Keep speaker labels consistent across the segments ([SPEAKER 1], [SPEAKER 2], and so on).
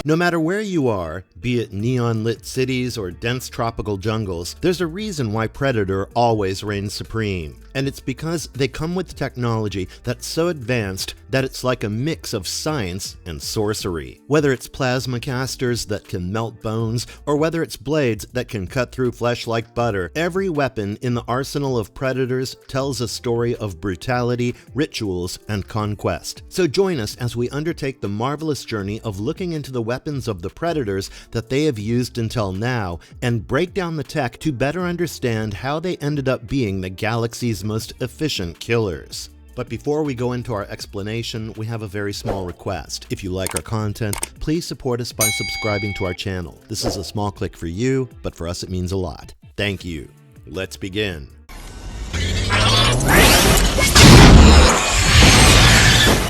[SPEAKER 1] No matter where you are, be it neon-lit cities or dense tropical jungles, there's a reason why Predator always reigns supreme. And it's because they come with technology that's so advanced that it's like a mix of science and sorcery. Whether it's plasma casters that can melt bones, or whether it's blades that can cut through flesh like butter, every weapon in the arsenal of Predators tells a story of brutality, rituals, and conquest. So join us as we undertake the marvelous journey of looking into the weapons of the Predators that they have used until now, and break down the tech to better understand how they ended up being the galaxy's most efficient killers. But before we go into our explanation, we have a very small request. If you like our content, please support us by subscribing to our channel. This is a small click for you, but for us it means a lot. Thank you. Let's begin.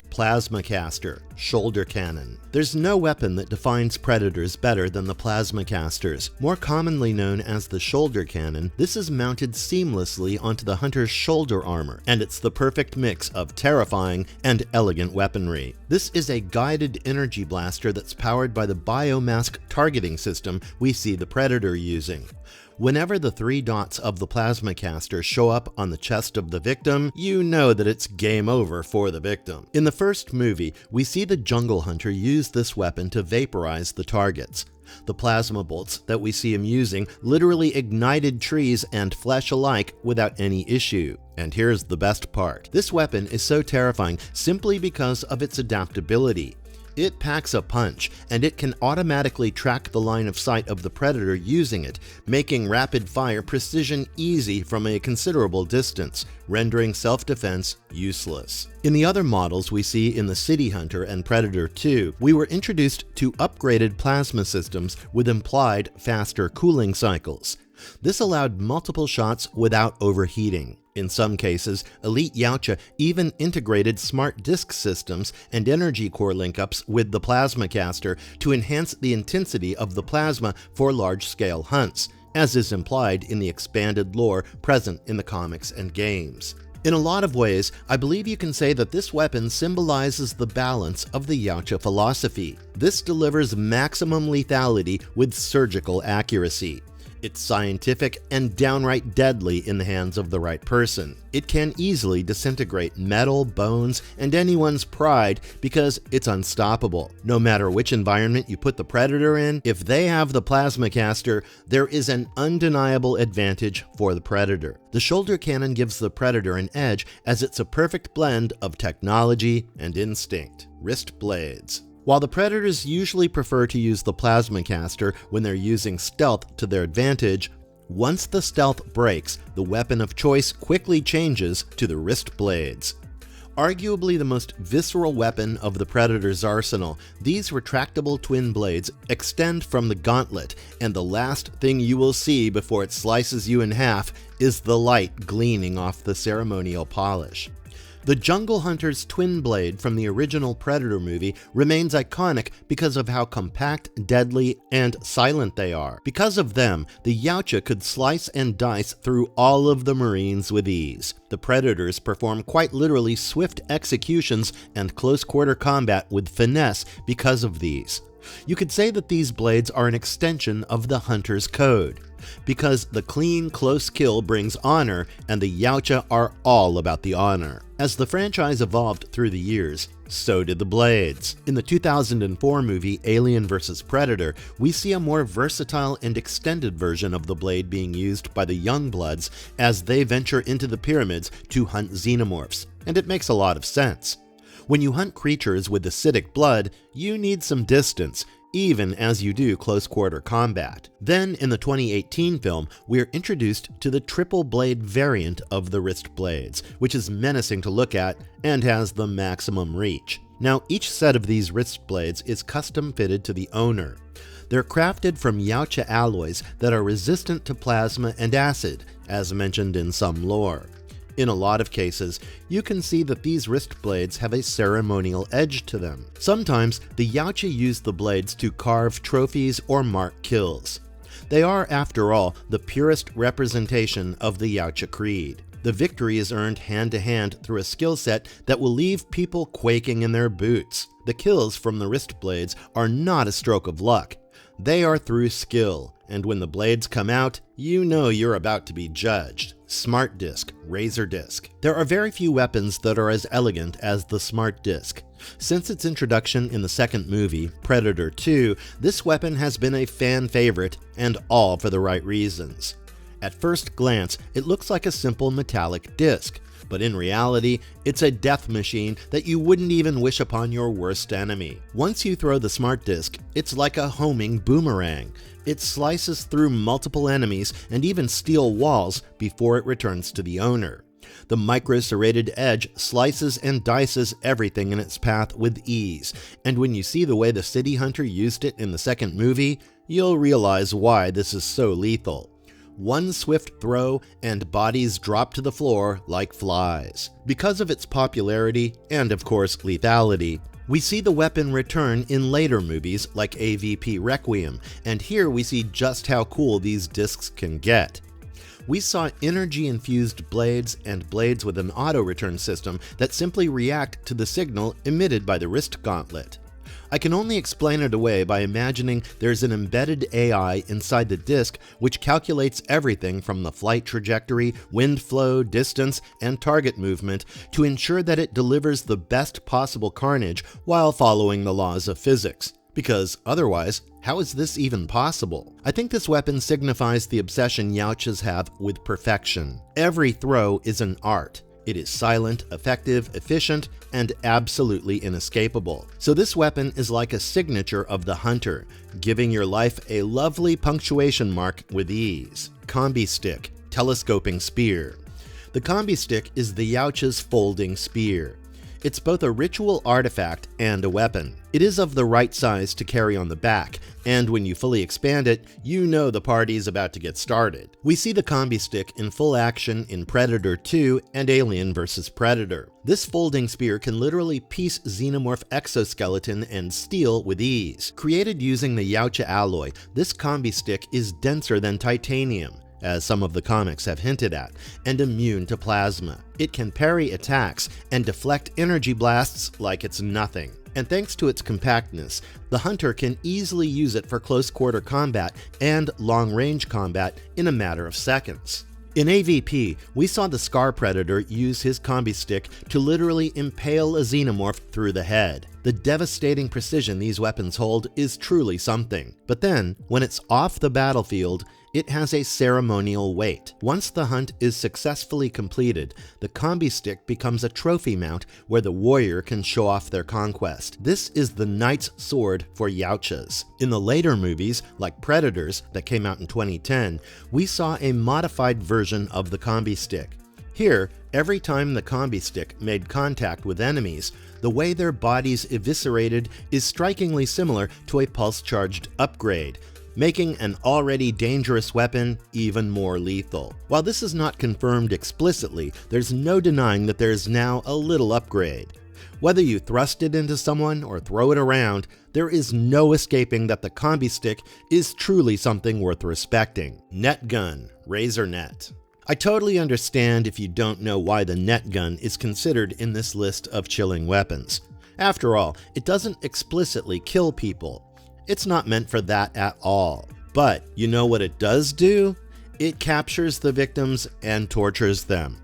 [SPEAKER 1] Plasma caster, shoulder cannon. There's no weapon that defines Predators better than the plasma casters. More commonly known as the shoulder cannon, this is mounted seamlessly onto the hunter's shoulder armor, and it's the perfect mix of terrifying and elegant weaponry. This is a guided energy blaster that's powered by the biomask targeting system we see the Predator using. Whenever the 3 dots of the plasma caster show up on the chest of the victim, you know that it's game over for the victim. In the first movie, we see the jungle hunter use this weapon to vaporize the targets. The plasma bolts that we see him using literally ignited trees and flesh alike without any issue. And here's the best part. This weapon is so terrifying simply because of its adaptability. It packs a punch, and it can automatically track the line of sight of the Predator using it, making rapid-fire precision easy from a considerable distance, rendering self-defense useless. In the other models we see in the City Hunter and Predator 2, we were introduced to upgraded plasma systems with implied faster cooling cycles. This allowed multiple shots without overheating. In some cases, Elite Yautja even integrated smart disk systems and energy core link-ups with the plasma caster to enhance the intensity of the plasma for large-scale hunts, as is implied in the expanded lore present in the comics and games. In a lot of ways, I believe you can say that this weapon symbolizes the balance of the Yautja philosophy. This delivers maximum lethality with surgical accuracy. It's scientific and downright deadly in the hands of the right person. It can easily disintegrate metal, bones, and anyone's pride because it's unstoppable. No matter which environment you put the Predator in, if they have the plasma caster, there is an undeniable advantage for the Predator. The shoulder cannon gives the Predator an edge as it's a perfect blend of technology and instinct. Wrist blades. While the Predators usually prefer to use the plasma caster when they're using stealth to their advantage, once the stealth breaks, the weapon of choice quickly changes to the wrist blades. Arguably the most visceral weapon of the Predator's arsenal, these retractable twin blades extend from the gauntlet, and the last thing you will see before it slices you in half is the light gleaming off the ceremonial polish. The Jungle Hunter's twin blade from the original Predator movie remains iconic because of how compact, deadly, and silent they are. Because of them, the Yautja could slice and dice through all of the Marines with ease. The Predators perform quite literally swift executions and close-quarter combat with finesse because of these. You could say that these blades are an extension of the Hunter's code, because the clean, close kill brings honor, and the Yautja are all about the honor. As the franchise evolved through the years, so did the blades. In the 2004 movie Alien vs. Predator, we see a more versatile and extended version of the blade being used by the Youngbloods as they venture into the pyramids to hunt xenomorphs, and it makes a lot of sense. When you hunt creatures with acidic blood, you need some distance, even as you do close-quarter combat. Then, in the 2018 film, we're introduced to the triple blade variant of the wrist blades, which is menacing to look at and has the maximum reach. Now, each set of these wrist blades is custom-fitted to the owner. They're crafted from Yautja alloys that are resistant to plasma and acid, as mentioned in some lore. In a lot of cases, you can see that these wrist blades have a ceremonial edge to them. Sometimes, the Yautja use the blades to carve trophies or mark kills. They are, after all, the purest representation of the Yautja creed. The victory is earned hand to hand through a skill set that will leave people quaking in their boots. The kills from the wrist blades are not a stroke of luck. They are through skill, and when the blades come out, you know you're about to be judged. Smart Disc, Razor Disc. There are very few weapons that are as elegant as the Smart Disc. Since its introduction in the second movie, Predator 2, this weapon has been a fan favorite, and all for the right reasons. At first glance, it looks like a simple metallic disc, but in reality, it's a death machine that you wouldn't even wish upon your worst enemy. Once you throw the Smart Disc, it's like a homing boomerang. It slices through multiple enemies and even steel walls before it returns to the owner. The micro-serrated edge slices and dices everything in its path with ease, and when you see the way the City Hunter used it in the second movie, you'll realize why this is so lethal. One swift throw and bodies drop to the floor like flies. Because of its popularity and, of course, lethality, we see the weapon return in later movies like AVP Requiem, and here we see just how cool these discs can get. We saw energy-infused blades and blades with an auto-return system that simply react to the signal emitted by the wrist gauntlet. I can only explain it away by imagining there's an embedded AI inside the disc which calculates everything from the flight trajectory, wind flow, distance, and target movement to ensure that it delivers the best possible carnage while following the laws of physics. Because otherwise, how is this even possible? I think this weapon signifies the obsession Yautjas have with perfection. Every throw is an art. It is silent, effective, efficient, and absolutely inescapable. So this weapon is like a signature of the hunter, giving your life a lovely punctuation mark with ease. Combi Stick, Telescoping Spear. The Combi Stick is the Yautja's folding spear. It's both a ritual artifact and a weapon. It is of the right size to carry on the back, and when you fully expand it, you know the party's about to get started. We see the Combi Stick in full action in Predator 2 and Alien vs. Predator. This folding spear can literally piece xenomorph exoskeleton and steel with ease. Created using the Yautja alloy, this Combi Stick is denser than titanium, as some of the comics have hinted at, and immune to plasma. It can parry attacks and deflect energy blasts like it's nothing. And thanks to its compactness, the hunter can easily use it for close-quarter combat and long-range combat in a matter of seconds. In AVP, we saw the Scar Predator use his Combi Stick to literally impale a xenomorph through the head. The devastating precision these weapons hold is truly something. But then, when it's off the battlefield, it has a ceremonial weight. Once the hunt is successfully completed, the Combi Stick becomes a trophy mount where the warrior can show off their conquest. This is the knight's sword for Yautjas. In the later movies, like Predators that came out in 2010, we saw a modified version of the Combi Stick. Here, every time the Combi Stick made contact with enemies, the way their bodies eviscerated is strikingly similar to a pulse-charged upgrade, making an already dangerous weapon even more lethal. While this is not confirmed explicitly, there's no denying that there's now a little upgrade. Whether you thrust it into someone or throw it around, there is no escaping that the Combi Stick is truly something worth respecting. Net Gun, Razor Net. I totally understand if you don't know why the net gun is considered in this list of chilling weapons. After all, it doesn't explicitly kill people. It's not meant for that at all. But you know what it does do? It captures the victims and tortures them.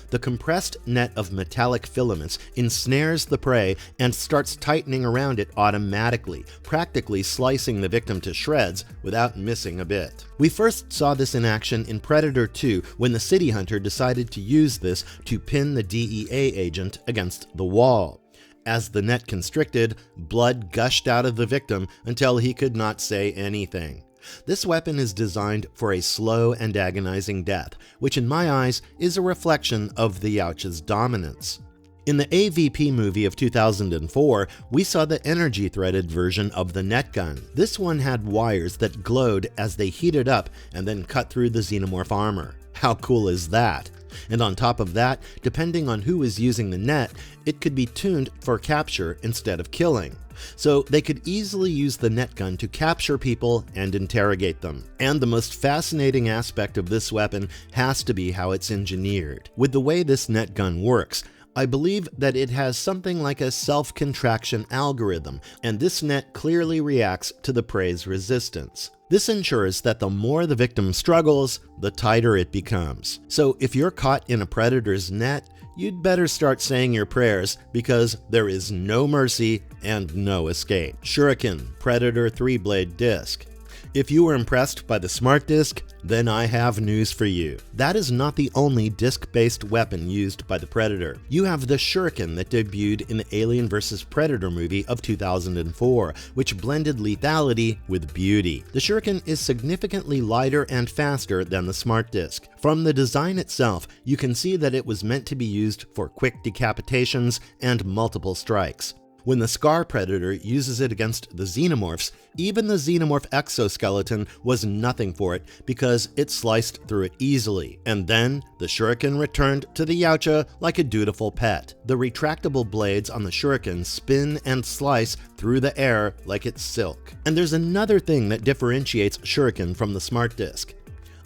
[SPEAKER 1] The compressed net of metallic filaments ensnares the prey and starts tightening around it automatically, practically slicing the victim to shreds without missing a bit. We first saw this in action in Predator 2 when the City Hunter decided to use this to pin the DEA agent against the wall. As the net constricted, blood gushed out of the victim until he could not say anything. This weapon is designed for a slow and agonizing death, which in my eyes is a reflection of the Yautja's dominance. In the AVP movie of 2004, we saw the energy-threaded version of the net gun. This one had wires that glowed as they heated up and then cut through the xenomorph armor. How cool is that? And on top of that, depending on who is using the net, it could be tuned for capture instead of killing. So they could easily use the net gun to capture people and interrogate them. And the most fascinating aspect of this weapon has to be how it's engineered. With the way this net gun works, I believe that it has something like a self-contraction algorithm, and this net clearly reacts to the prey's resistance. This ensures that the more the victim struggles, the tighter it becomes. So if you're caught in a predator's net, you'd better start saying your prayers, because there is no mercy and no escape. Shuriken Predator 3-blade disc. If you were impressed by the Smart Disc, then I have news for you. That is not the only disc-based weapon used by the Predator. You have the Shuriken that debuted in the Alien vs. Predator movie of 2004, which blended lethality with beauty. The Shuriken is significantly lighter and faster than the Smart Disc. From the design itself, you can see that it was meant to be used for quick decapitations and multiple strikes. When the Scar Predator uses it against the Xenomorphs, even the Xenomorph exoskeleton was nothing for it because it sliced through it easily. And then the Shuriken returned to the Yautja like a dutiful pet. The retractable blades on the Shuriken spin and slice through the air like it's silk. And there's another thing that differentiates Shuriken from the Smart Disc.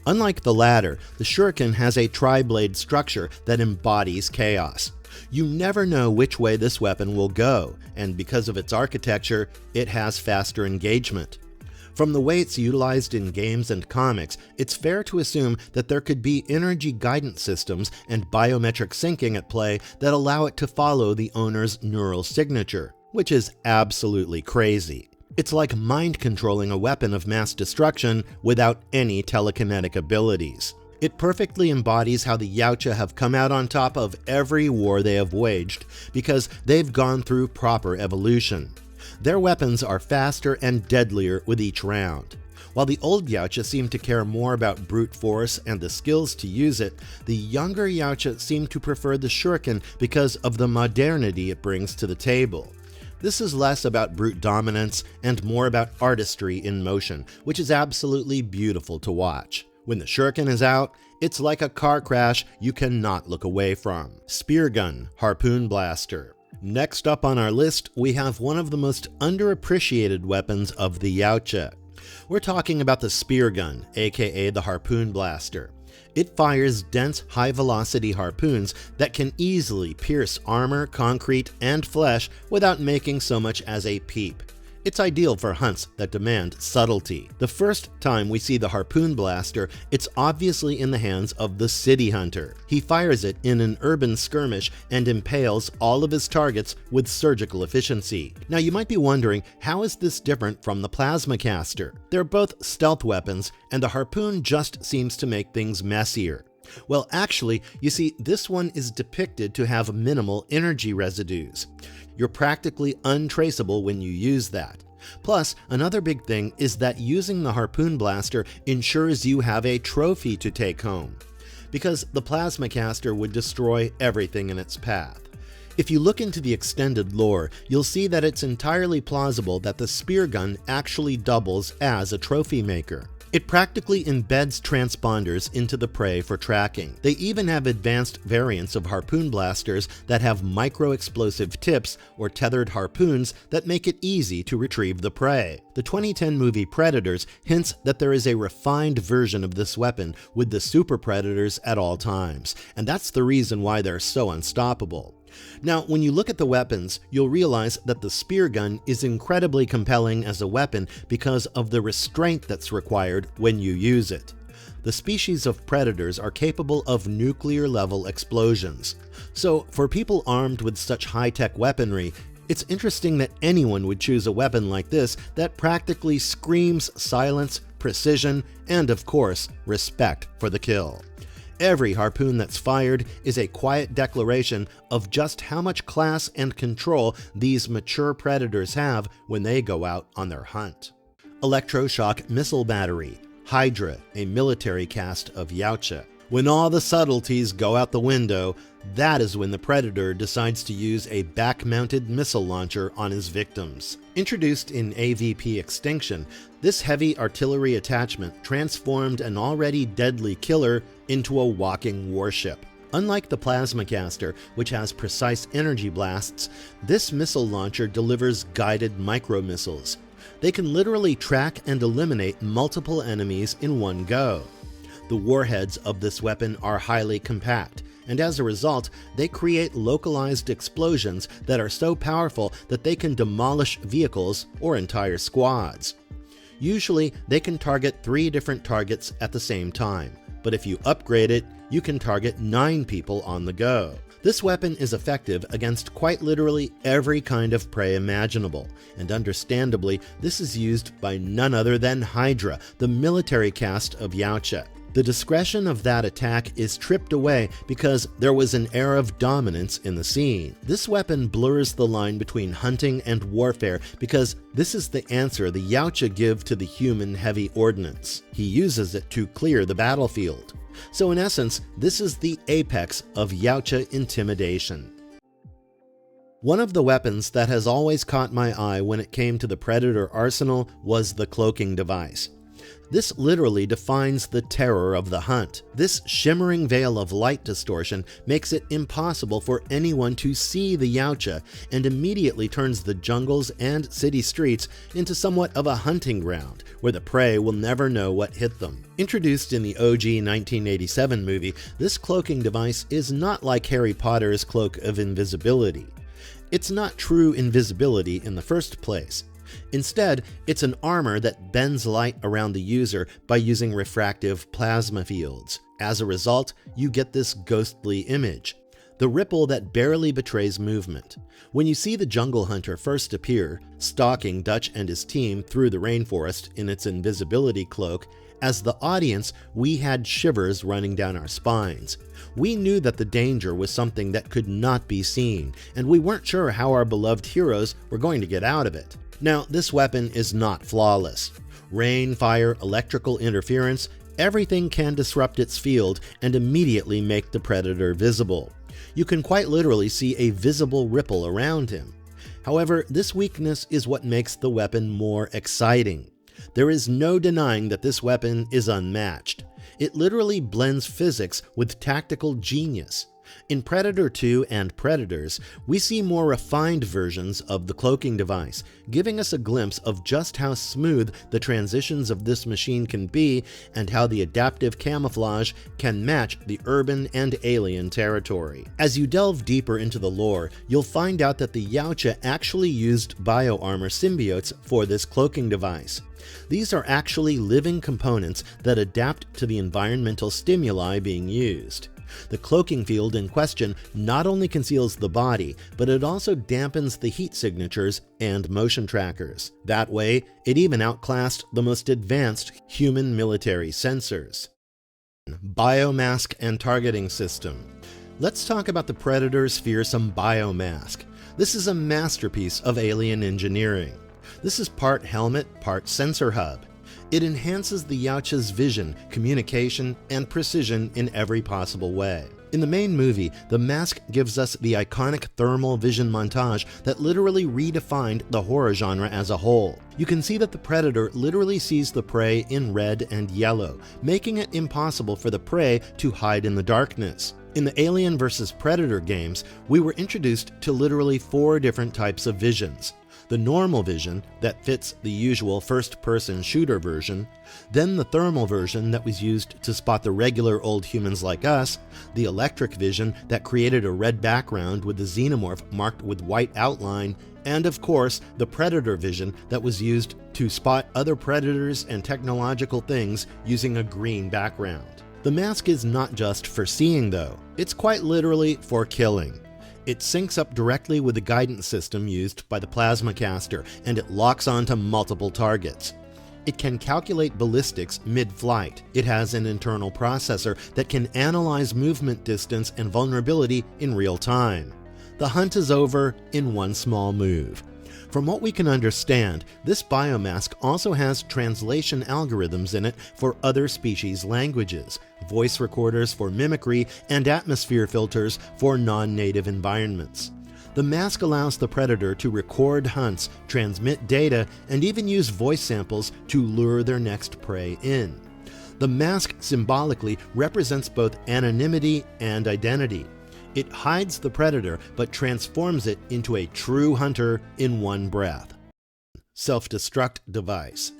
[SPEAKER 1] Unlike the latter, the Shuriken has a tri-blade structure that embodies chaos. You never know which way this weapon will go, and because of its architecture, it has faster engagement. From the way it's utilized in games and comics, it's fair to assume that there could be energy guidance systems and biometric syncing at play that allow it to follow the owner's neural signature, which is absolutely crazy. It's like mind controlling a weapon of mass destruction without any telekinetic abilities. It perfectly embodies how the Yautja have come out on top of every war they have waged, because they've gone through proper evolution. Their weapons are faster and deadlier with each round. While the old Yautja seem to care more about brute force and the skills to use it, the younger Yautja seem to prefer the Shuriken because of the modernity it brings to the table. This is less about brute dominance and more about artistry in motion, which is absolutely beautiful to watch. When the Shuriken is out, it's like a car crash you cannot look away from. Spear Gun Harpoon Blaster. Next up on our list, we have one of the most underappreciated weapons of the Yautja. We're talking about the Spear Gun, aka the Harpoon Blaster. It fires dense, high-velocity harpoons that can easily pierce armor, concrete, and flesh without making so much as a peep. It's ideal for hunts that demand subtlety. The first time we see the Harpoon Blaster, it's obviously in the hands of the City Hunter. He fires it in an urban skirmish and impales all of his targets with surgical efficiency. Now you might be wondering, how is this different from the Plasma Caster? They're both stealth weapons, and the Harpoon just seems to make things messier. Well, actually, you see, this one is depicted to have minimal energy residues. You're practically untraceable when you use that. Plus, another big thing is that using the Harpoon Blaster ensures you have a trophy to take home, because the Plasma Caster would destroy everything in its path. If you look into the extended lore, you'll see that it's entirely plausible that the Spear Gun actually doubles as a trophy maker. It practically embeds transponders into the prey for tracking. They even have advanced variants of Harpoon Blasters that have micro-explosive tips or tethered harpoons that make it easy to retrieve the prey. The 2010 movie Predators hints that there is a refined version of this weapon with the super predators at all times, and that's the reason why they're so unstoppable. Now, when you look at the weapons, you'll realize that the Spear Gun is incredibly compelling as a weapon because of the restraint that's required when you use it. The species of predators are capable of nuclear-level explosions. So, for people armed with such high-tech weaponry, it's interesting that anyone would choose a weapon like this that practically screams silence, precision, and of course, respect for the kill. Every harpoon that's fired is a quiet declaration of just how much class and control these mature predators have when they go out on their hunt. Electroshock Missile Battery. Hydra, a military caste of Yautja. When all the subtleties go out the window, that is when the Predator decides to use a back-mounted missile launcher on his victims. Introduced in AVP Extinction, this heavy artillery attachment transformed an already deadly killer into a walking warship. Unlike the plasma caster, which has precise energy blasts, this missile launcher delivers guided micro-missiles. They can literally track and eliminate multiple enemies in one go. The warheads of this weapon are highly compact, and as a result, they create localized explosions that are so powerful that they can demolish vehicles or entire squads. Usually, they can target 3 different targets at the same time, but if you upgrade it, you can target 9 people on the go. This weapon is effective against quite literally every kind of prey imaginable, and understandably, this is used by none other than Hydra, the military caste of Yautja. The discretion of that attack is stripped away because there was an air of dominance in the scene. This weapon blurs the line between hunting and warfare because this is the answer the Yautja give to the human heavy ordnance. He uses it to clear the battlefield. So in essence, this is the apex of Yautja intimidation. One of the weapons that has always caught my eye when it came to the Predator arsenal was the cloaking device. This literally defines the terror of the hunt. This shimmering veil of light distortion makes it impossible for anyone to see the Yautja and immediately turns the jungles and city streets into somewhat of a hunting ground where the prey will never know what hit them. Introduced in the OG 1987 movie, this cloaking device is not like Harry Potter's cloak of invisibility. It's not true invisibility in the first place. Instead, it's an armor that bends light around the user by using refractive plasma fields. As a result, you get this ghostly image, the ripple that barely betrays movement. When you see the jungle hunter first appear, stalking Dutch and his team through the rainforest in its invisibility cloak, as the audience, we had shivers running down our spines. We knew that the danger was something that could not be seen, and we weren't sure how our beloved heroes were going to get out of it. Now, this weapon is not flawless. Rain, fire, electrical interference, everything can disrupt its field and immediately make the Predator visible. You can quite literally see a visible ripple around him. However, this weakness is what makes the weapon more exciting. There is no denying that this weapon is unmatched. It literally blends physics with tactical genius. In Predator 2 and Predators, we see more refined versions of the cloaking device, giving us a glimpse of just how smooth the transitions of this machine can be and how the adaptive camouflage can match the urban and alien territory. As you delve deeper into the lore, you'll find out that the Yautja actually used bioarmor symbiotes for this cloaking device. These are actually living components that adapt to the environmental stimuli being used. The cloaking field in question not only conceals the body, but it also dampens the heat signatures and motion trackers. That way, it even outclassed the most advanced human military sensors. Biomask and targeting system. Let's talk about the Predator's fearsome biomask. This is a masterpiece of alien engineering. This is part helmet, part sensor hub. It enhances the Yautja's vision, communication, and precision in every possible way. In the main movie, the mask gives us the iconic thermal vision montage that literally redefined the horror genre as a whole. You can see that the Predator literally sees the prey in red and yellow, making it impossible for the prey to hide in the darkness. In the Alien vs. Predator games, we were introduced to literally 4 different types of visions. The normal vision that fits the usual first-person shooter version, then the thermal version that was used to spot the regular old humans like us, the electric vision that created a red background with the xenomorph marked with white outline, and of course, the predator vision that was used to spot other predators and technological things using a green background. The mask is not just for seeing though, it's quite literally for killing. It syncs up directly with the guidance system used by the plasma caster, and it locks onto multiple targets. It can calculate ballistics mid-flight. It has an internal processor that can analyze movement distance and vulnerability in real time. The hunt is over in one small move. From what we can understand, this biomask also has translation algorithms in it for other species' languages, voice recorders for mimicry, and atmosphere filters for non-native environments. The mask allows the Predator to record hunts, transmit data, and even use voice samples to lure their next prey in. The The mask symbolically represents both anonymity and identity. It hides the predator but transforms it into a true hunter in one breath. Self-destruct device.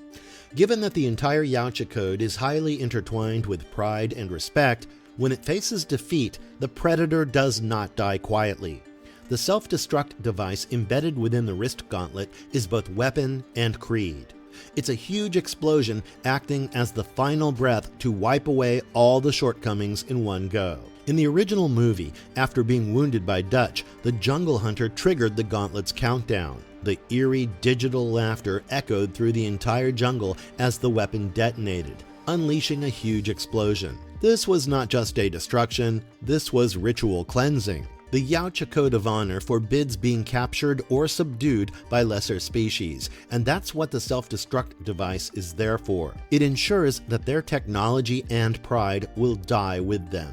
[SPEAKER 1] Given that the entire Yautja code is highly intertwined with pride and respect, when it faces defeat, the predator does not die quietly. The self-destruct device embedded within the wrist gauntlet is both weapon and creed. It's a huge explosion acting as the final breath to wipe away all the shortcomings in one go. In the original movie, after being wounded by Dutch, the jungle hunter triggered the gauntlet's countdown. The eerie digital laughter echoed through the entire jungle as the weapon detonated, unleashing a huge explosion. This was not just a destruction, this was ritual cleansing. The Yautja Code of Honor forbids being captured or subdued by lesser species, and that's what the self-destruct device is there for. It ensures that their technology and pride will die with them.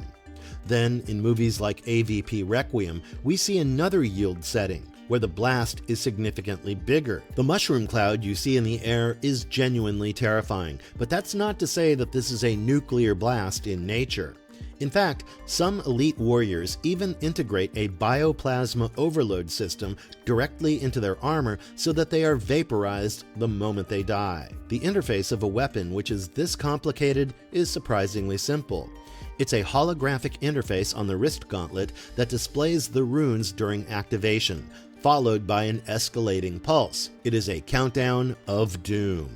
[SPEAKER 1] Then, in movies like AVP Requiem, we see another yield setting, where the blast is significantly bigger. The mushroom cloud you see in the air is genuinely terrifying, but that's not to say that this is a nuclear blast in nature. In fact, some elite warriors even integrate a bioplasma overload system directly into their armor so that they are vaporized the moment they die. The interface of a weapon which is this complicated is surprisingly simple. It's a holographic interface on the wrist gauntlet that displays the runes during activation, followed by an escalating pulse. It is a countdown of doom.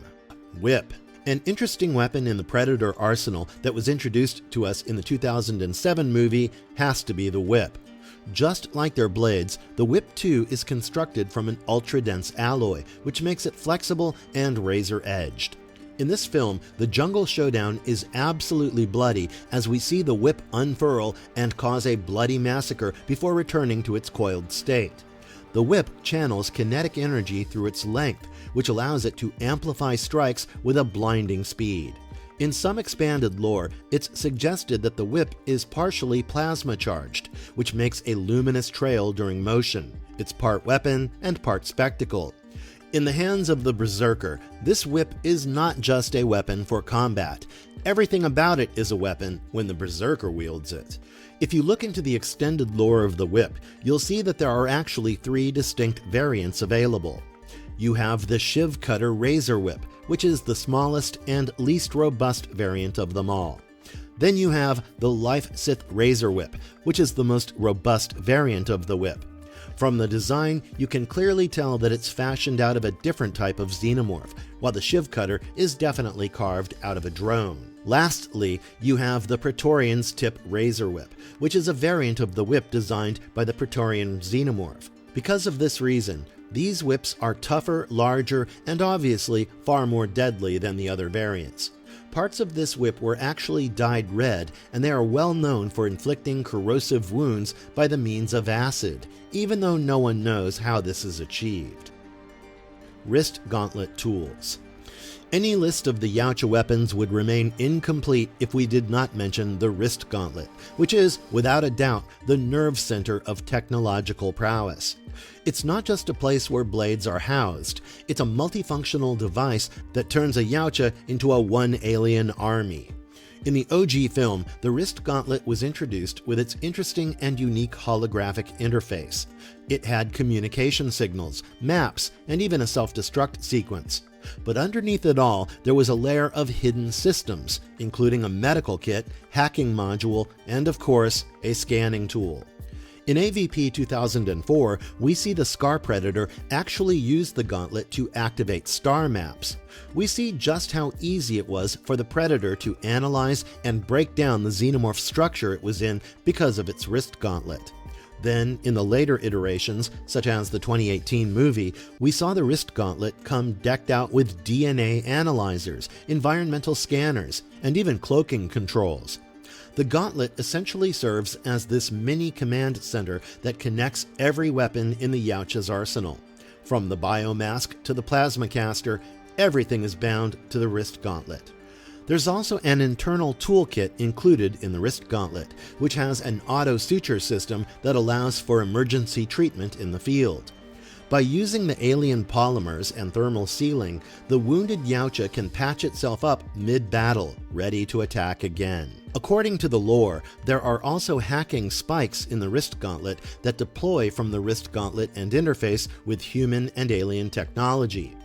[SPEAKER 1] Whip. An interesting weapon in the Predator arsenal that was introduced to us in the 2007 movie has to be the whip. Just like their blades, the whip too is constructed from an ultra-dense alloy, which makes it flexible and razor-edged. In this film, the jungle showdown is absolutely bloody as we see the whip unfurl and cause a bloody massacre before returning to its coiled state. The whip channels kinetic energy through its length, which allows it to amplify strikes with a blinding speed. In some expanded lore, it's suggested that the whip is partially plasma charged, which makes a luminous trail during motion. It's part weapon and part spectacle. In the hands of the Berserker, this whip is not just a weapon for combat. Everything about it is a weapon when the Berserker wields it. If you look into the extended lore of the whip, you'll see that there are actually 3 distinct variants available. You have the Shiv Cutter Razor Whip, which is the smallest and least robust variant of them all. Then you have the Life Sith Razor Whip, which is the most robust variant of the whip. From the design, you can clearly tell that it's fashioned out of a different type of xenomorph, while the Shiv Cutter is definitely carved out of a drone. Lastly, you have the Praetorian's Tip Razor Whip, which is a variant of the whip designed by the Praetorian xenomorph. Because of this reason, these whips are tougher, larger, and obviously far more deadly than the other variants. Parts of this whip were actually dyed red, and they are well known for inflicting corrosive wounds by the means of acid, even though no one knows how this is achieved. Wrist Gauntlet Tools. Any list of the Yautja weapons would remain incomplete if we did not mention the wrist gauntlet, which is, without a doubt, the nerve center of technological prowess. It's not just a place where blades are housed, it's a multifunctional device that turns a Yautja into a one alien army. In the OG film, the wrist gauntlet was introduced with its interesting and unique holographic interface. It had communication signals, maps, and even a self-destruct sequence. But underneath it all, there was a layer of hidden systems, including a medical kit, hacking module, and of course, a scanning tool. In AVP 2004, we see the Scar Predator actually use the gauntlet to activate star maps. We see just how easy it was for the Predator to analyze and break down the xenomorph structure it was in because of its wrist gauntlet. Then, in the later iterations, such as the 2018 movie, we saw the wrist gauntlet come decked out with DNA analyzers, environmental scanners, and even cloaking controls. The gauntlet essentially serves as this mini command center that connects every weapon in the Yautja's arsenal. From the biomask to the plasma caster, everything is bound to the wrist gauntlet. There's also an internal toolkit included in the wrist gauntlet, which has an auto-suture system that allows for emergency treatment in the field. By using the alien polymers and thermal sealing, the wounded Yautja can patch itself up mid-battle, ready to attack again. According to the lore, there are also hacking spikes in the wrist gauntlet that deploy from the wrist gauntlet and interface with human and alien technology.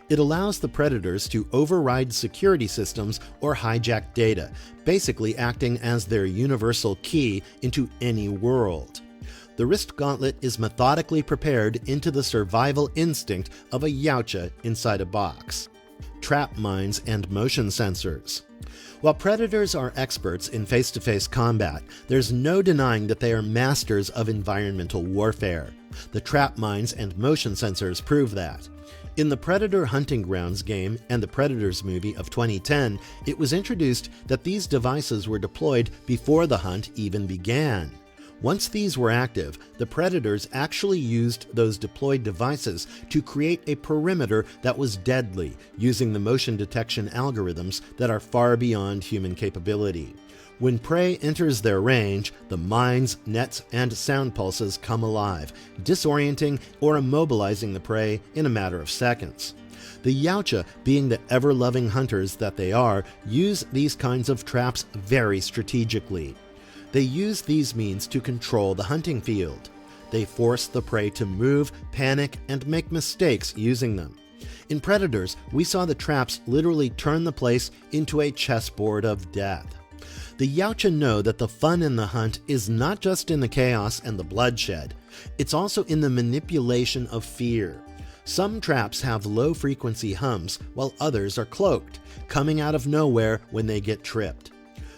[SPEAKER 1] It allows the predators to override security systems or hijack data, basically acting as their universal key into any world. The wrist gauntlet is methodically prepared into the survival instinct of a Yautja inside a box. Trap mines and motion sensors. While predators are experts in face-to-face combat, there's no denying that they are masters of environmental warfare. The trap mines and motion sensors prove that. In the Predator Hunting Grounds game and the Predators movie of 2010, it was introduced that these devices were deployed before the hunt even began. Once these were active, the predators actually used those deployed devices to create a perimeter that was deadly, using the motion detection algorithms that are far beyond human capability. When prey enters their range, the mines, nets, and sound pulses come alive, disorienting or immobilizing the prey in a matter of seconds. The Yautja, being the ever-loving hunters that they are, use these kinds of traps very strategically. They use these means to control the hunting field. They force the prey to move, panic, and make mistakes using them. In Predators, we saw the traps literally turn the place into a chessboard of death. The Yautja know that the fun in the hunt is not just in the chaos and the bloodshed, it's also in the manipulation of fear. Some traps have low-frequency hums, while others are cloaked, coming out of nowhere when they get tripped.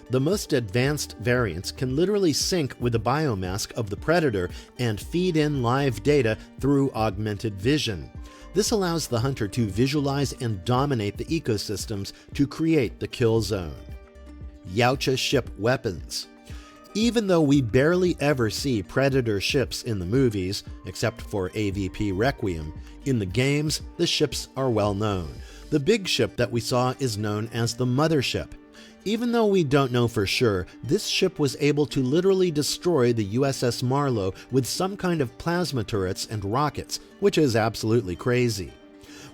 [SPEAKER 1] The most advanced variants can literally sync with the biomask of the predator and feed in live data through augmented vision. This allows the hunter to visualize and dominate the ecosystems to create the kill zone. Yautja ship weapons. Even though we barely ever see Predator ships in the movies, except for AVP Requiem, in the games, the ships are well known. The big ship that we saw is known as the Mothership. Even though we don't know for sure, this ship was able to literally destroy the USS Marlow with some kind of plasma turrets and rockets, which is absolutely crazy.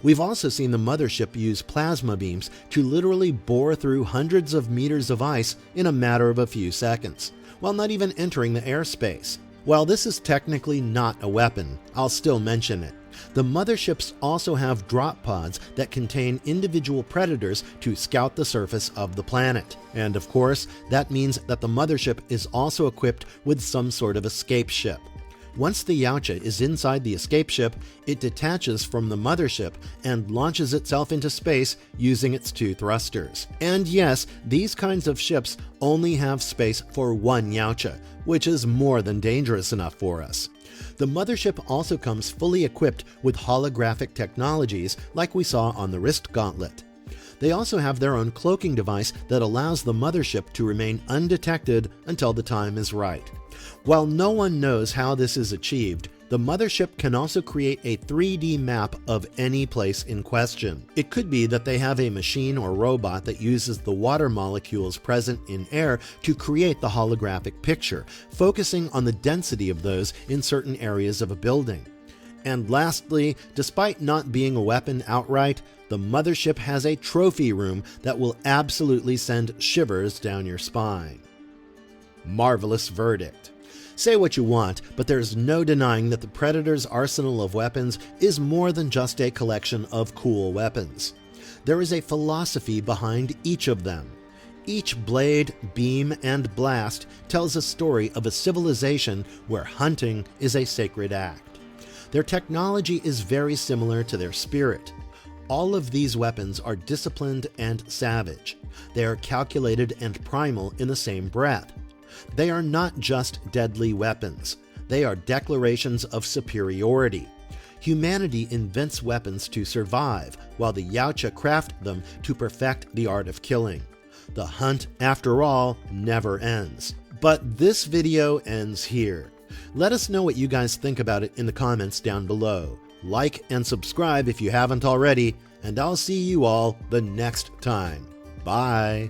[SPEAKER 1] We've also seen the Mothership use plasma beams to literally bore through hundreds of meters of ice in a matter of a few seconds, while not even entering the airspace. While this is technically not a weapon, I'll still mention it. The motherships also have drop pods that contain individual predators to scout the surface of the planet. And of course, that means that the mothership is also equipped with some sort of escape ship. Once the Yautja is inside the escape ship, it detaches from the mothership and launches itself into space using its two thrusters. And yes, these kinds of ships only have space for one Yautja, which is more than dangerous enough for us. The mothership also comes fully equipped with holographic technologies like we saw on the wrist gauntlet. They also have their own cloaking device that allows the mothership to remain undetected until the time is right. While no one knows how this is achieved, the mothership can also create a 3D map of any place in question. It could be that they have a machine or robot that uses the water molecules present in air to create the holographic picture, focusing on the density of those in certain areas of a building. And lastly, despite not being a weapon outright, the mothership has a trophy room that will absolutely send shivers down your spine. Marvelous verdict. Say what you want, but there's no denying that the Predator's arsenal of weapons is more than just a collection of cool weapons. There is a philosophy behind each of them. Each blade, beam, and blast tells a story of a civilization where hunting is a sacred act. Their technology is very similar to their spirit. All of these weapons are disciplined and savage. They are calculated and primal in the same breath. They are not just deadly weapons. They are declarations of superiority. Humanity invents weapons to survive, while the Yautja craft them to perfect the art of killing. The hunt, after all, never ends. But this video ends here. Let us know what you guys think about it in the comments down below. Like and subscribe if you haven't already, and I'll see you all the next time. Bye!